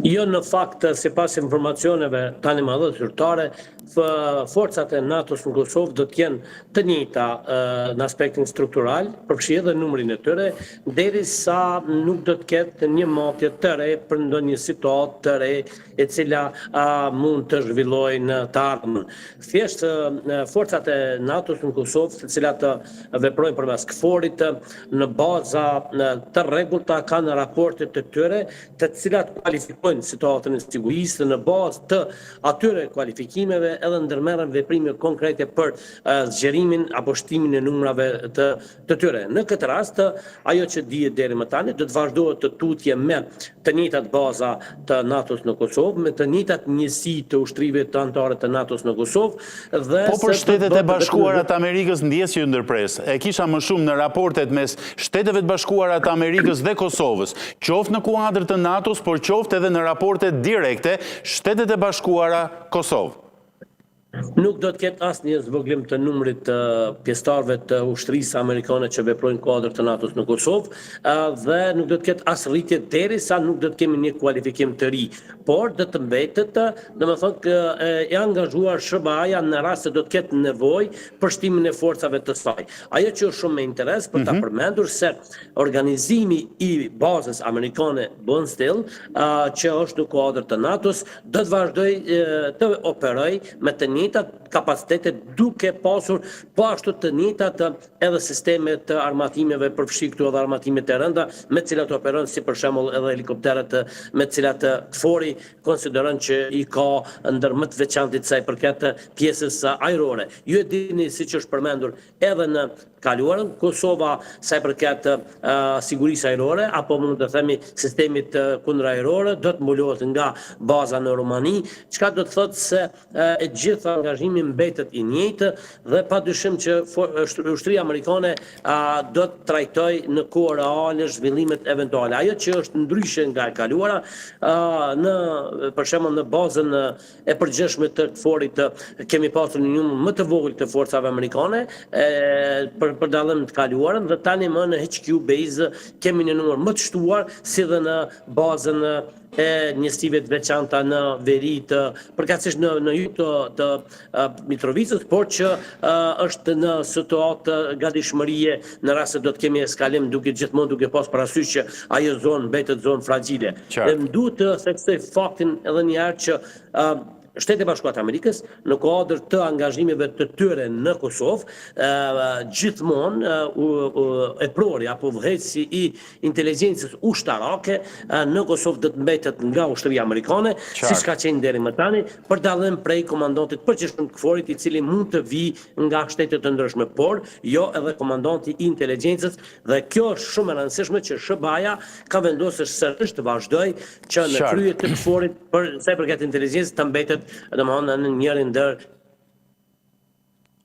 Jo, në fakt, sipas informacioneve tani më zyrtare, forcat e NATO-s në Kosovë do të jenë të njëjta në aspektin struktural, përfshi edhe numrin e tyre, derisa nuk do të ketë një matje të re për ndonjë situatë të re e cila mund të zhvillojë në të ardhmen. Thjesht forcat e NATO-s në Kosovë, të cilat veprojnë përmes KFOR-it në baza të rregullta, kanë raportet të tyre, të cilat kualifikojnë situatën e sigurisë në bazë të atyre kualifikimeve edhe ndërmerren veprime konkrete për zgjerimin apo shtimin e numrave të tyre. Në këtë rast, ajo që dihet deri më tani do të vazhdohet të tutje me të njëjtat baza të NATO-s në Kosovë, me të njëjtat njësi të ushtrive të anëtare të NATO-s në Kosovë dhe po për Shtetet e Bashkuara të Amerikës ndjes që ndërpres. E kisha më shumë në raportet mes Shteteve të Bashkuara të Amerikës dhe Kosovës, qoftë në kuadër të NATO-s, por qoftë edhe në raportet direkte Shtetet e Bashkuara Kosovë. Nuk do të ketë asnjë zvogëlim të numrit të pjesëtarëve të ushtrisë amerikane që veprojnë në kuadër të NATO-s në Kosovë dhe nuk do të ketë as rritje derisa nuk do të kemi një kualifikim të ri, por do të mbetet, domethënë e angazhuar SBA-ja në rast se do të ketë nevojë për shtimin e forcave të saj. Ajo që është shumë me interes për ta përmendur se organizimi i bazës amerikane Bond Steel, që është në kuadër të NATO-s, do të vazhdojë të operojë me të njëjtat kapacitete duke pasur po ashtu të njëjtat edhe sisteme të armatimeve, përfshi këtu edhe armatimet e rënda me të cilat operojnë, si për shembull edhe helikopteret me të cilat KFOR-i konsideron që i ka ndër më të veçantë sa i përket pjesës ajrore. Ju e dini, siç është përmendur edhe në kaluarën, Kosova sa i përket sigurisë ajrore apo mund të themi sistemit kundërajrore do të mbulohet nga baza në Rumani, çka do të thotë se e gjithë angazhimi mbetet i njëjtë dhe padyshim që ushtria amerikane do të trajtojë në kohë reale zhvillimet eventuale. Ajo që është ndryshe nga e kaluara, për shembull në bazën e përgjithshme të KFOR-it kemi pasur një numër më të vogël të forcave amerikane për dallim të kaluarën dhe tani më në HQ base kemi një numër më të shtuar si dhe në bazën e njësive të veçanta në veri të përkatësisht në jug të Mitrovicës, por që është në situatë gatishmërie në rast se do të kemi eskalim gjithmonë duke pas parasysh që ajo zonë mbetet zonë fragile. Dhe më duhet të theksoj faktin edhe një herë që Shtetet e Bashkuara të Amerikës në kuadër të angazhimeve të tyre në Kosovë, gjithmonë eprori apo udhëheci i inteligjencës ushtarake në Kosovë do të mbetet nga ushtria amerikane, siç ka qenë deri më tani, për dallim prej komandantit përgjithshëm të KFOR-it, i cili mund të vijë nga shtete të ndryshme, por jo edhe komandanti i inteligjencës, dhe kjo është shumë e rëndësishme që SBA-ja ka vendosur sërish të vazhdojë që në krye të KFOR-it për sa i përket inteligjencës të mbetet domethënë në njërin ndër